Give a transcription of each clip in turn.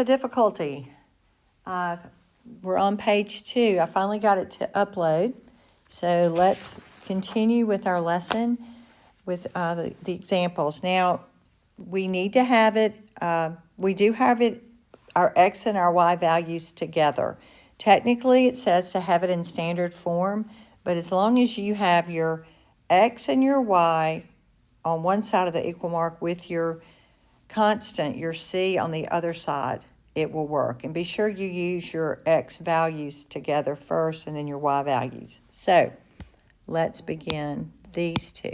The difficulty. We're on page 2. I finally got it to upload. So let's continue with our lesson with the examples. Now, we need to have it, we do have it, our x and our y values together. Technically, it says to have it in standard form, but as long as you have your x and your y on one side of the equal mark with your constant, your c, on the other side, it will work. And be sure you use your x values together first and then your y values. So let's begin these two.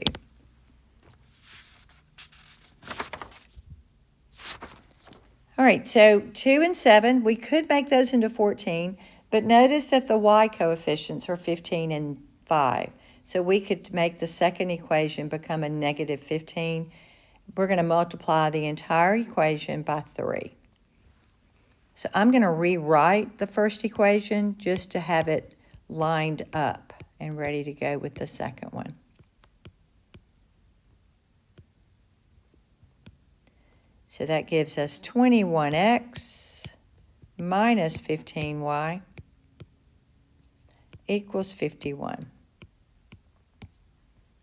All right, so 2 and 7, we could make those into 14, but notice that the y coefficients are 15 and 5. So we could make the second equation become a negative 15. We're going to multiply the entire equation by 3. So I'm going to rewrite the first equation just to have it lined up and ready to go with the second one. So that gives us 21x minus 15y equals 51.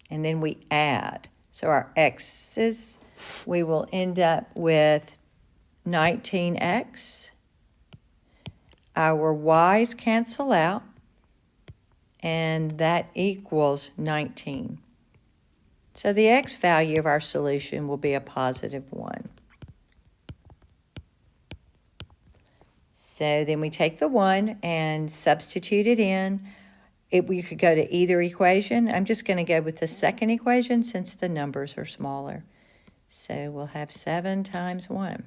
And then we add. So our x's, we will end up with 19x. Our y's cancel out, and that equals 19. So the x value of our solution will be a positive 1. So then we take the 1 and substitute it in. We could go to either equation. I'm just going to go with the second equation since the numbers are smaller. So we'll have 7 times 1.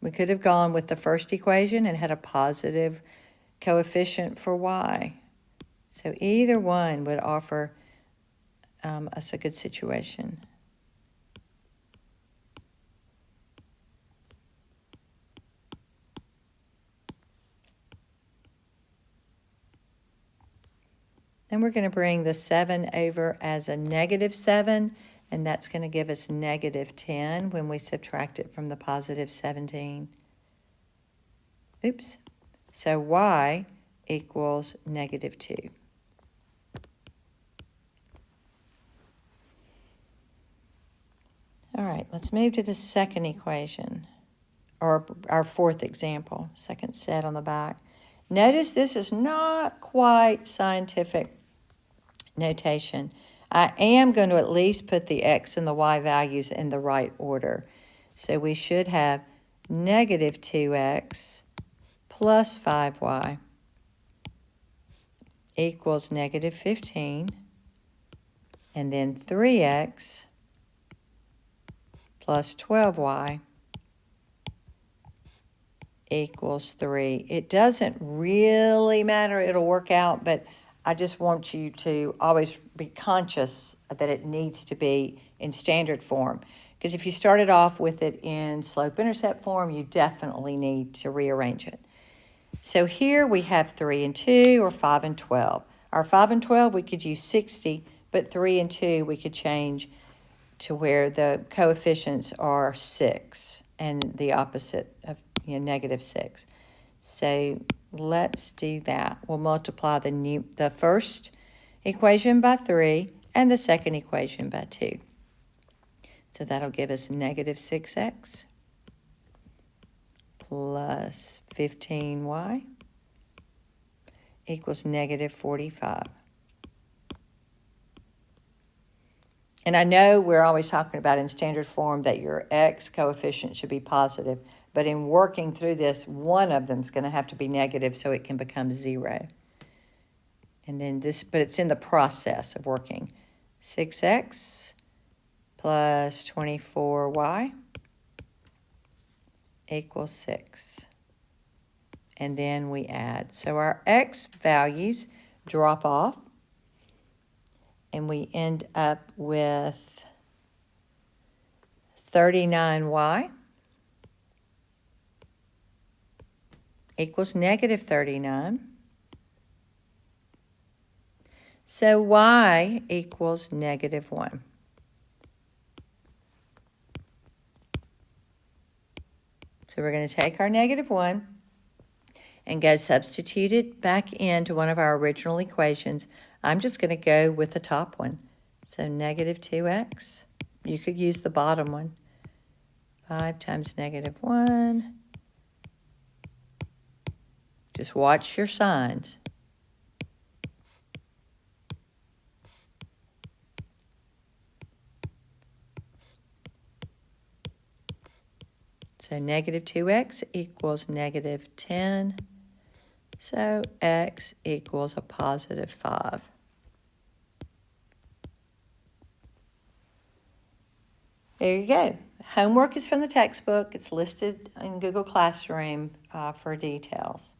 We could have gone with the first equation and had a positive coefficient for y. So either one would offer us a good situation. Then we're going to bring the 7 over as a negative 7, and that's going to give us negative 10 when we subtract it from the positive 17. Oops. So y equals negative 2. All right, let's move to the second equation, or our fourth example, second set on the back. Notice this is not quite scientific notation. I am going to at least put the x and the y values in the right order. So we should have negative 2x plus 5y equals negative 15, and then 3x plus 12y equals 3. It doesn't really matter. It'll work out, but I just want you to always be conscious that it needs to be in standard form. Because if you started off with it in slope-intercept form, you definitely need to rearrange it. So here we have 3 and 2, or 5 and 12. Our 5 and 12, we could use 60, but 3 and 2, we could change to where the coefficients are 6 and the opposite of negative 6. So let's do that. We'll multiply the first equation by 3 and the second equation by 2. So that'll give us negative 6x plus 15y equals negative 45. And I know we're always talking about in standard form that your x coefficient should be positive, but in working through this, one of them is going to have to be negative so it can become 0. And then this, but it's in the process of working. 6x plus 24y equals 6. And then we add. So our x values drop off, and we end up with 39y equals negative 39. So y equals negative 1. So we're going to take our -1 and go substitute it back into one of our original equations. I'm just going to go with the top one. So -2x. You could use the bottom one. 5 times -1. Just watch your signs. So -2x equals -10. So x equals a +5. There you go. Homework is from the textbook. It's listed in Google Classroom for details.